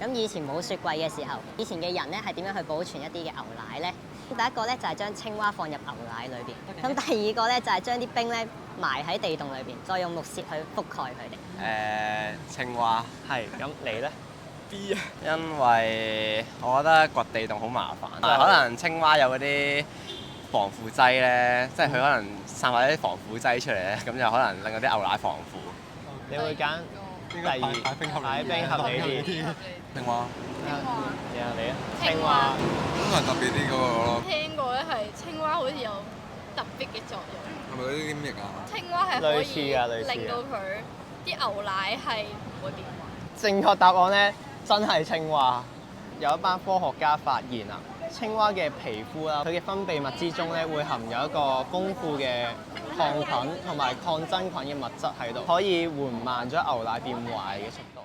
咁以前冇雪櫃嘅時候，以前嘅人咧係點樣去保存一啲嘅牛奶咧？第一個咧就係將青蛙放入牛奶裏邊，咁第二個咧就係將啲冰咧埋喺地洞裏邊，再用木屑去覆蓋佢哋。青蛙係，咁你咧？ B 啊，因為我覺得掘地洞好麻煩，可能青蛙有嗰啲防腐劑咧，即係佢可能散發啲防腐劑出嚟咧，咁就可能令嗰啲牛奶防腐。你會揀第二擺冰合理啲。青蛙，然後你啊？青蛙通常特別啲嗰個咯，聽過咧係青蛙好似有特別嘅作用。係咪嗰啲黏液啊？青蛙係可類似㗎類似㗎以令到佢啲牛奶係唔會變壞。正確答案咧，真係青蛙。有一班科學家發現啊，青蛙嘅皮膚啦，佢嘅分泌物之中咧會含有一個豐富嘅抗菌同埋抗真菌嘅物質喺度，可以緩慢咗牛奶變壞嘅速度。